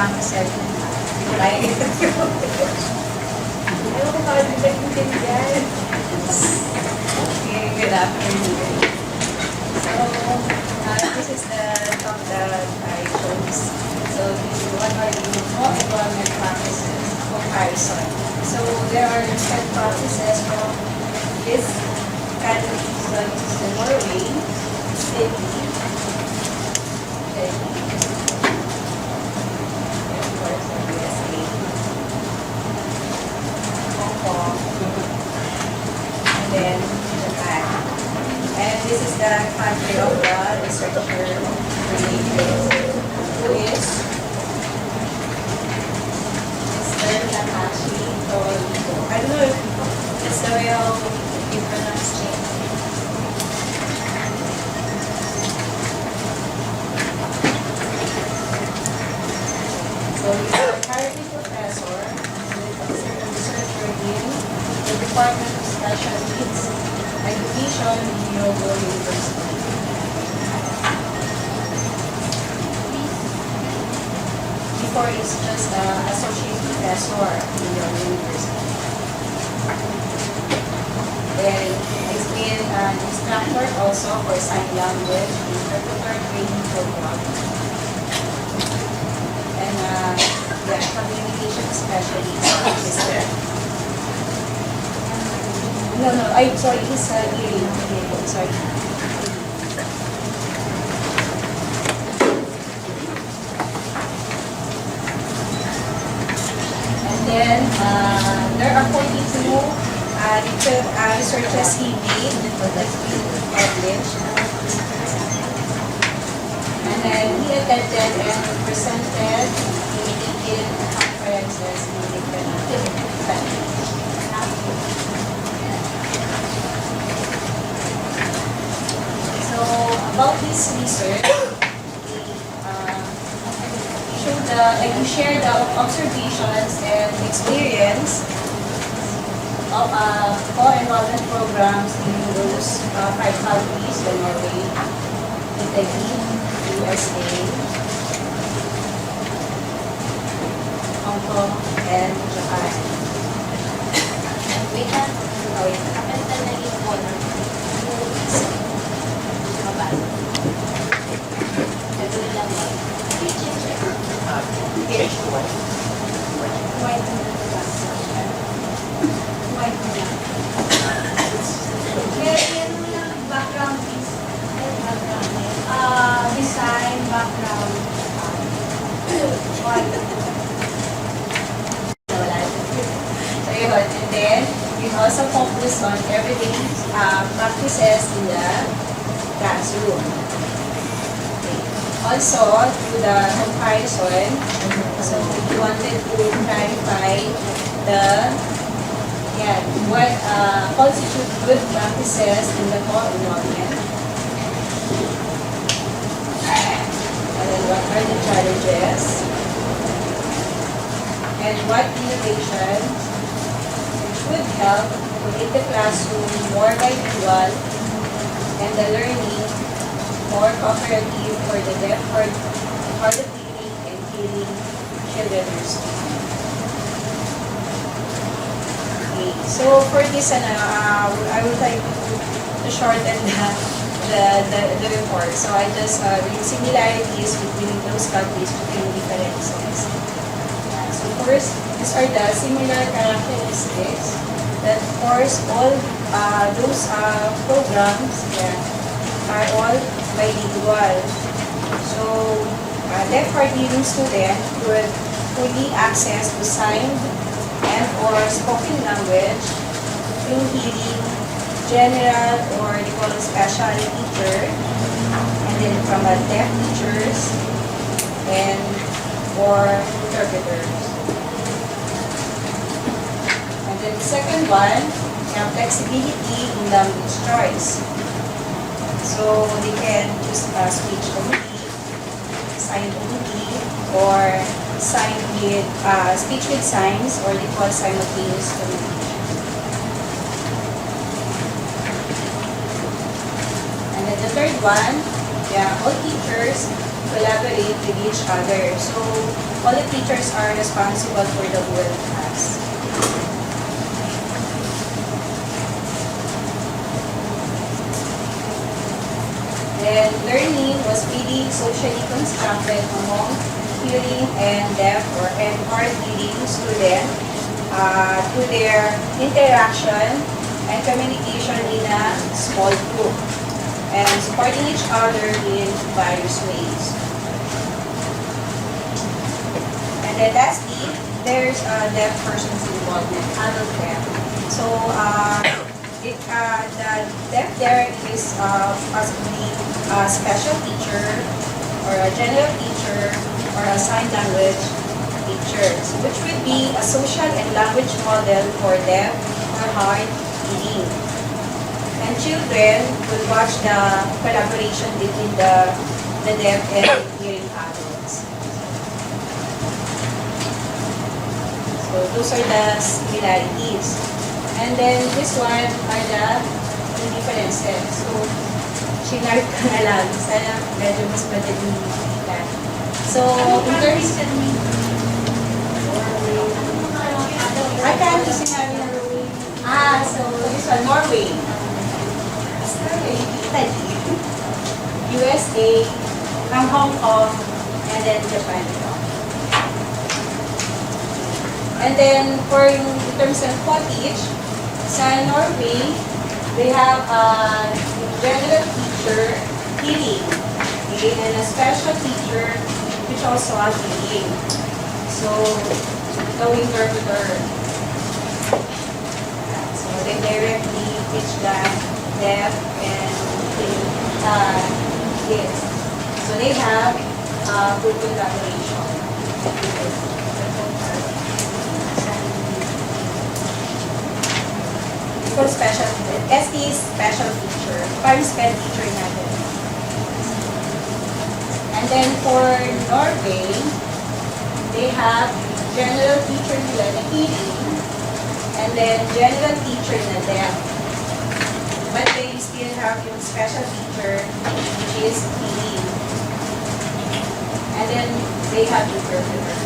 kasama sa like, ayaw ko pa rin nag-intindihan. Okay, good afternoon. So, this is the talk that I chose. So, what are the co-enrollment practices comparison? So, there are different practices from this country, so this is the Norway, Italy, of course, the USA, Hong Kong, and then Japan. And this is the country of the researcher related, who is Mr. Takashi Torito. I don't know if that's the way how you pronounce it. So he's a currently professor and researcher in the Department of Special Needs Education in Yogo University. Before he's just an associate professor in Yogo University. Then he's been an instructor also for sign language interpreter training program. And communication specialist. No, I'm sorry, he's hearing, sorry. And then, there are 42 researches he made that's been published. And then he attended and presented in conferences in different countries. So, about this research, he shared the observations and experience of co-enrollment programs in those 5 countries, the Norway, Italy, USA, Hong Kong, and Japan. Wait lang. Kapenta na yung corner. Mabas. Gagawin lang mo. White na white na lang. Yan mo lang background piece. Design, background. White. So yun, and then we also focus on everyday practices in the classroom. Also, to the comparison, so we wanted to clarify what constitute good practices in the co-enrollment. And then what are the challenges? And what innovations would help to make the classroom more bilingual and the learning more cooperative for the deaf, hard of hearing and hearing children or students. Okay, so for this, I will try to shorten the report. So I just read similarities between those countries between differences. So first, these are the similar characteristics that of course all those programs are all bilingual. So, deaf hard hearing students could fully access to signed and or spoken language through hearing, general or they call it special teacher, and then from a deaf teachers and or interpreters. And then the second one, we have flexibility in language choice. So they can use speech only, sign only, or sign with speech with signs, or they call simultaneous communication. And then the third one, all teachers collaborate with each other. So, all the teachers are responsible for the whole class. Then, learning was really socially constructed among hearing and deaf and hard hearing students through their interaction and communication in a small group and supporting each other in various ways. And then lastly, there's deaf persons involvement, adult deaf. So, the deaf there is possibly a special teacher or a general teacher or a sign language teacher, which would be a social and language model for deaf or hard hearing. And children will watch the collaboration between the deaf and hearing adults. So those are the similarities. And then this one are the differences. So, shinart ko na lang. Sana medyo mas madali kita. So, in terms of I can't just sinabi na so this one, Norway. Italy. USA, Hong Kong, and then Japan. And then, in terms of footage, sa Norway, they have a general teacher healing, okay, and a special teacher which also has healing. So, going interpreter. So, they directly teach the deaf and kids. So, they have good collaboration. Special, ST is special teacher, participant teacher natin. And then for Norway, they have general teacher nila na hearing, and then general teacher na deaf. But they still have yung special teacher, which is hearing. And then they have interpreter.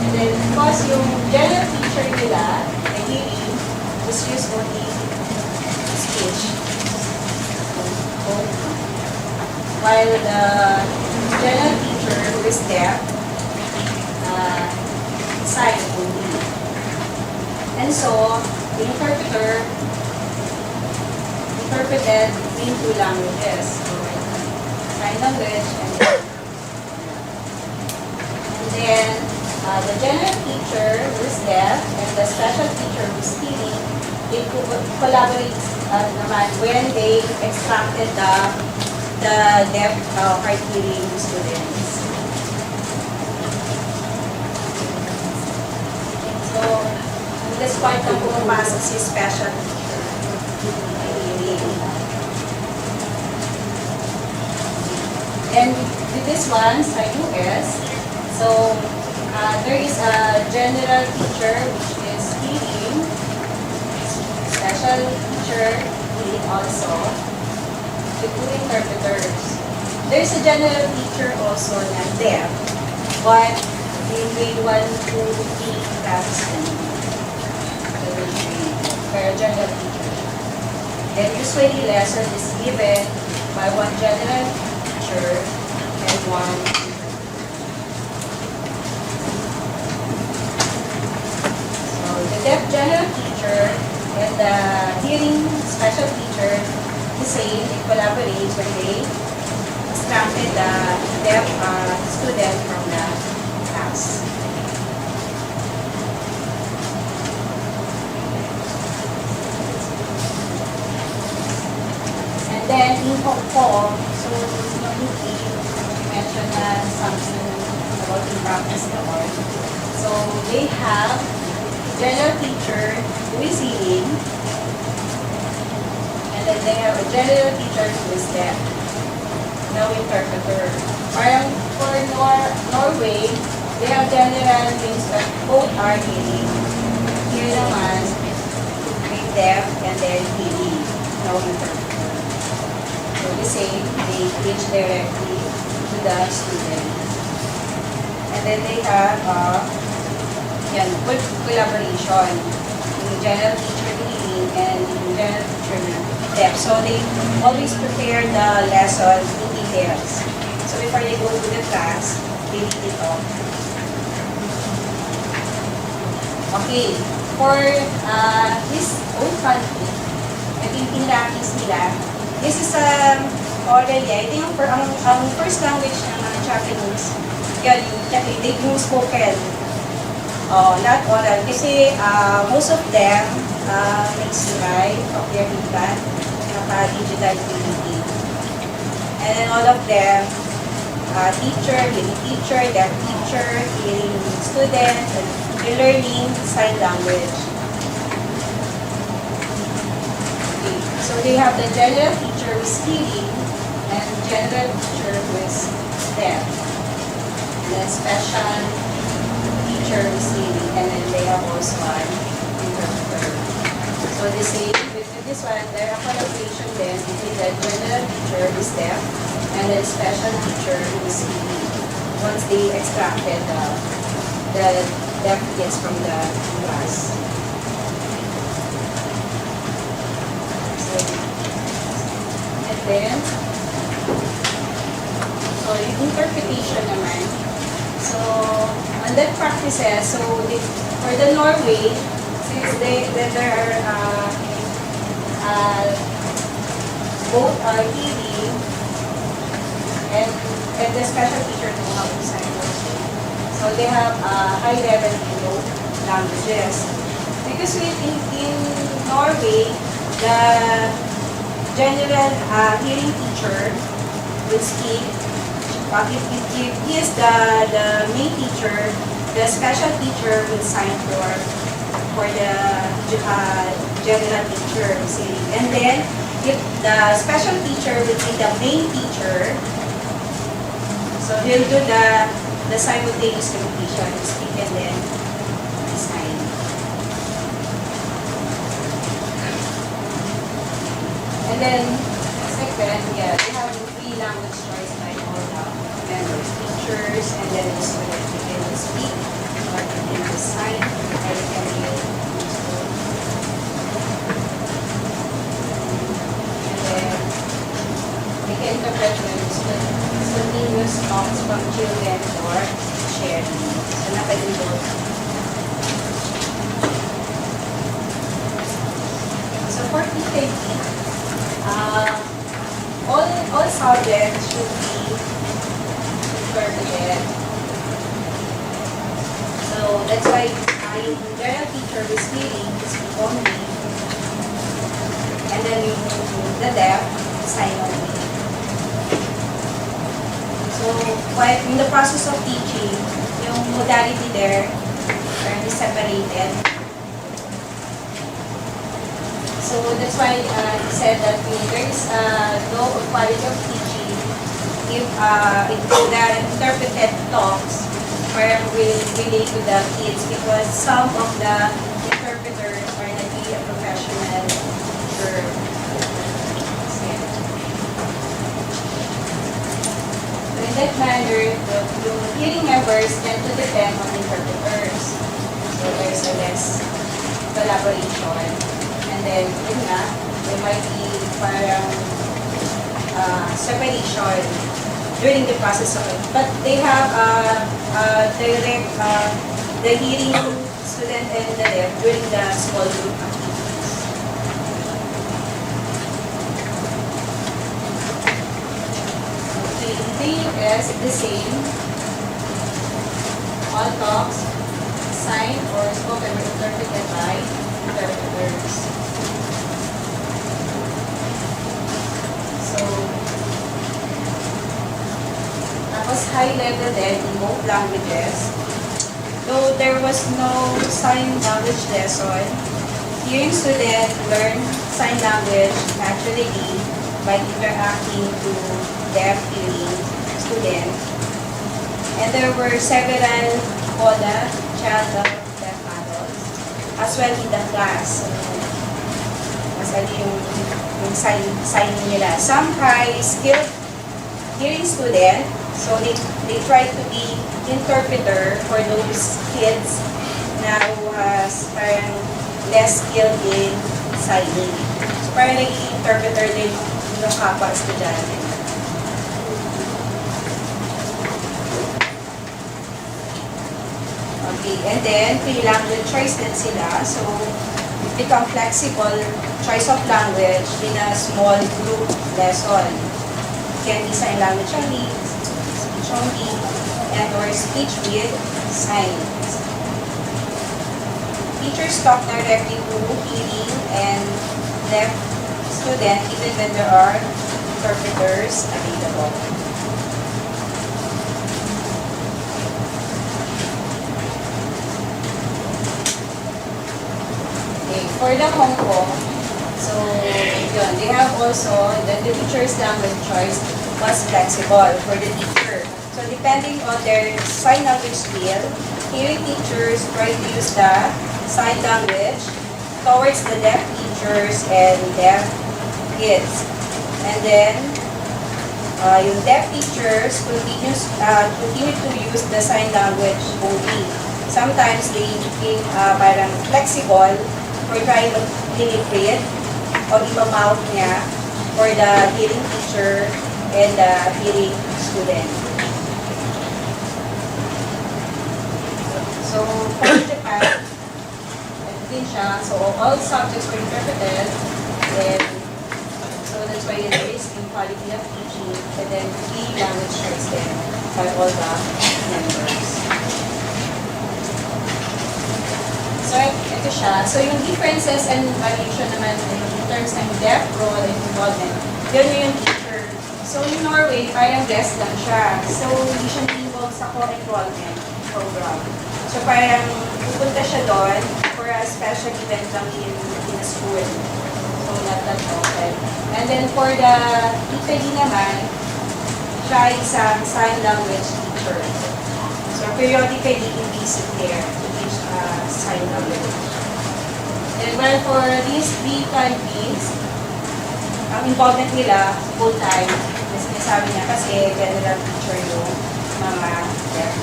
And then because yung general teacher nila, hearing was used only speech. While the general teacher who is deaf, sign only. And so, the interpreter interpreted in two languages. So, sign language and then the general teacher who is deaf and the special teacher who is hearing, they collaborate naman when they extracted the deaf hard hearing students. So, in this part na pumapasok si special teacher. And with this one, sa US, so there is a general teacher which is hearing, special teacher hearing also, with two interpreters. There is a general teacher also na deaf, but in grade 1, 2, 3 classes for a general teacher. Then usually lesson is given by one general teacher and one the deaf general teacher and the hearing special teacher, the same, they collaborate when they extracted the deaf student from the class. And then in Hong Kong, so we mentioned something about the practice the art. So they have general teacher who is hearing, and then they have a general teacher who is deaf, no interpreter. For Norway, they have general things that both are hearing. Here naman, may deaf and then hearing, no interpreter. So the same, they reach directly to the student. And then they have good collaboration in general teacher leading and in general teacher depth. So they always prepare the lesson in details. So before they go to the class, they read it off. Okay, for his own country, naging pinractice nila, this is orally, I think ang first language ng Japanese, yun, they do spoken. Not oral. Kasi most of them makes right of their impact, naka-digital community. And then all of them, teacher, hearing teacher, deaf teacher, hearing student, and they're learning sign language. Okay. So they have the general teacher who is hearing and general teacher who is deaf. And then special teacher who is hearing, and then they have also an interpreter. So they say with this one, there are collaboration then between the general teacher who is deaf and the special teacher who is hearing. Once they extracted the deaf kids from the class. So, and then, so yung interpretation naman. So, on that practices, so for the Norway, since there are both hearing and the special teacher know how to sign also. So they have high level in both languages. Because in Norway, the general hearing teacher will speak. If he is the main teacher, the special teacher will sign for the general teacher. And then, if the special teacher will be the main teacher, so he'll do the simultaneous communication, speak and then sign. And then, second, yeah, they have free language choice by all the members, teachers, and then the students. You can speak, or you can just sign, or you can read. And then, we can interpret when spontaneous talks from children or sharing. So, nakalimutan. So, for PKP, all subjects should be interpreted. So, that's why yung general teacher is speaking, speak only. And then the deaf, sign only. So, while in the process of teaching, yung modality there are separated. So, that's why he said that there is no quality of teaching if the interpreted talks will relate to the kids, because some of the interpreters are not really a professional teacher. In that manner, the hearing members tend to depend on interpreters. So there's a less collaboration. And then, yun nga, there might be parang separation during the process of it. But they have direct, the hearing student and the deaf during the small group activities. The is the same. All talks, signed or spoken or interpreted by interpreters. So, tapos high level din in both languages. Though there was no sign language lesson, hearing students learn sign language naturally by interacting to deaf hearing students. And there were several CODA, child of deaf adults, as well in the class. So, mas yung yung signing nila. Some high-skilled hearing student, so they try to be interpreter for those kids na who has parang less skilled in signing. So parang naging interpreter din yung kapwa estudyante. Okay, and then free language choice din sila. So become flexible choice of language in a small group lesson. Can be sign language only, speech only, and or speech with signs. Teachers talk directly to hearing and deaf students even when there are interpreters available. Okay, for the Hong Kong, so yun, they have also, the teacher's language choice was flexible for the teacher. So depending on their sign language skill, hearing teachers try to use the sign language towards the deaf teachers and deaf kids. And then, yung deaf teachers continue to use the sign language only. Sometimes they became parang flexible for trying to deliberate o imamount niya for the hearing teacher and the hearing student. So, for Japan, din siya. So, all subjects were interpreted. And so, that's why there is quality of teaching. And then, free language choice then by all the members. So, ito siya. So, yung differences and variation naman in terms ng deaf role and involvement, yun yung teacher. So, in Norway, parang guest lang siya. So, hindi siya involved sa co-enrollment program. So, parang pupunta siya doon for a special event lang in a school. So, not that often. And then, for the EPD naman, siya ay isang sign language teacher. So, periodically, you visit there to teach sign language. And well, for these three countries, ang involvement nila full-time. Kasi sinasabi niya kasi general teacher yung mga deaf.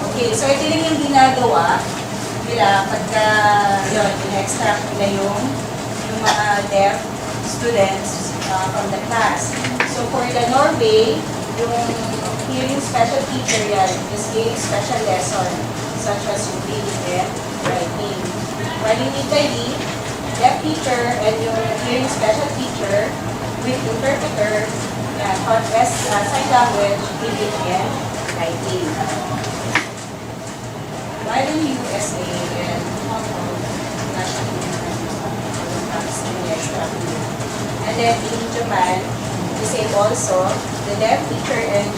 Okay, so ito rin yung ginagawa nila pagka yun, in-extract nila yung mga deaf students from the class. So for the Norway, yung hearing special teacher yan, is gave special lesson such as yung reading and writing. While in Italy, deaf teacher and yung hearing special teacher with interpreter taught as sign language, reading and writing. While in USA and Hong Kong, and then in Japan, the same also, the deaf teacher and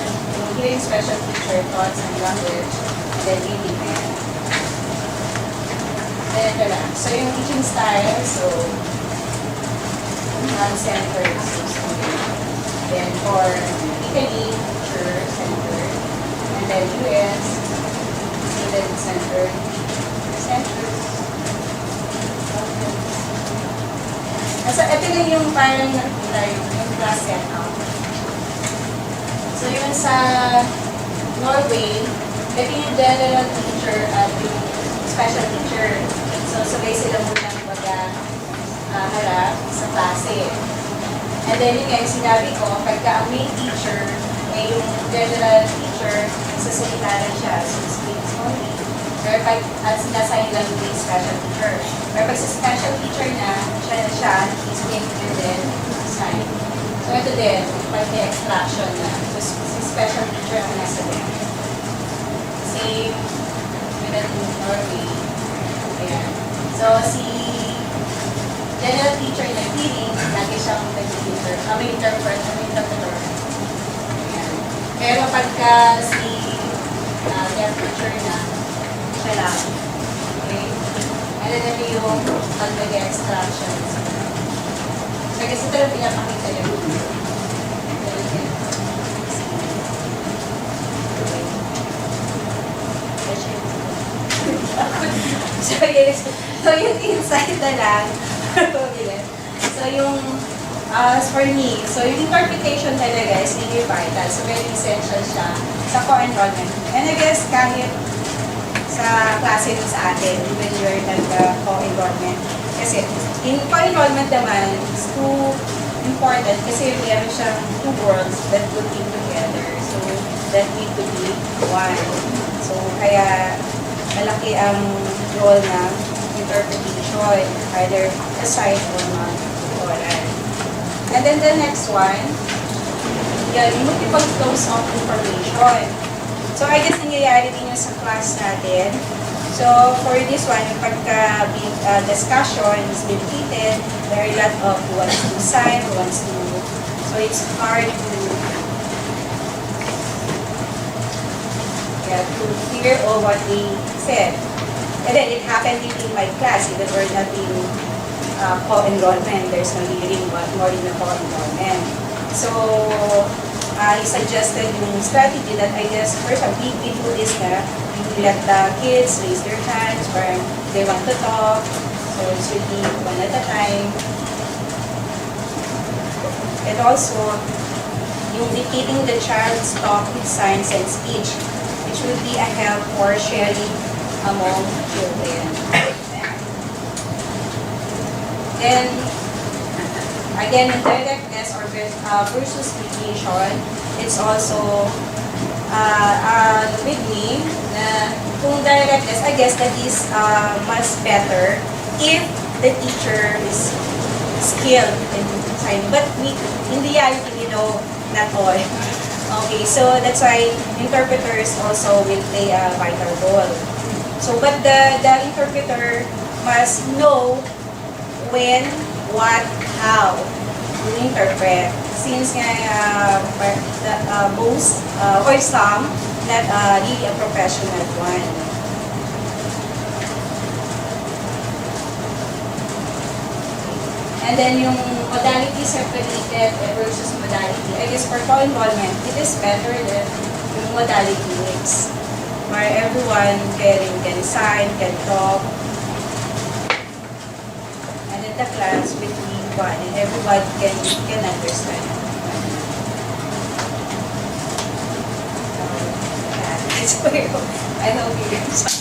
hearing special teacher taught sign language, and then reading and then ito lang. So yung teaching style, so non-centered student. Then for Italy, teacher-centered. And then US, student-centered. Centered. So ito lang yung parang yung class setup. So yun sa Norway, ito yung general teacher at yung special teacher. So sabay sila muna harap sa klase. And then yun nga yung sinabi ko, pagka ang main teacher ay yung general teacher, sasalita na siya, so speaks only. Pero pag sinasign lang yung special teacher. Pero pag sa special teacher na, siya, speak and then sign. So ito din, pag may extraction na. So si special teacher ang nasa din. Same with the Norway. Ayan. So si general teacher na hearing, lagi siyang nag-teacher. Kami interpreter. Ayan. Pero pagka si deaf teacher na, siya lang. Okay? And then ito yung pag-extractions. So kasi ito lang pinapakita niya. So yun Aside na lang. So yung, as for me, so yung interpretation talaga is really vital. So very essential siya sa co-enrollment. And I guess kahit sa klase nun sa atin, even you're nag-co-enrollment. Kasi in co-enrollment naman, is too important kasi meron siyang two worlds that looking together. So that need to be one. So kaya malaki ang role ng interpretation, either aside or not oral. And then the next one, yan, multiple flows of information. So I guess nangyayari din yun sa class natin. So for this one, yung pagka discussion is repeated, there are a lot of who wants to sign, who wants to, so it's hard to hear all what they said. And then it happened in my class, even we're not in co-enrollment, there's no hearing but more in the co-enrollment. So he suggested yung strategy that I guess first we do is na we let the kids raise their hands or they want to talk. So it should be one at a time. And also, yung repeating the child's talk with signs and speech, which would be a help for sharing among children. Then, again, in directness or versus mediation, it's also with me na kung directness, I guess that is much better if the teacher is skilled in signing. But in reality, you know, not all. Okay, so that's why interpreters also will play a vital role. So, but the interpreter must know when, what, how to interpret. Since most or some not really a professional one. And then yung modality separated versus modality. I guess for co-enrollment, it is better that yung modality mix. Where everyone can sign, can talk. And then the class between one and everybody can understand. So, yeah, that's where I hope you guys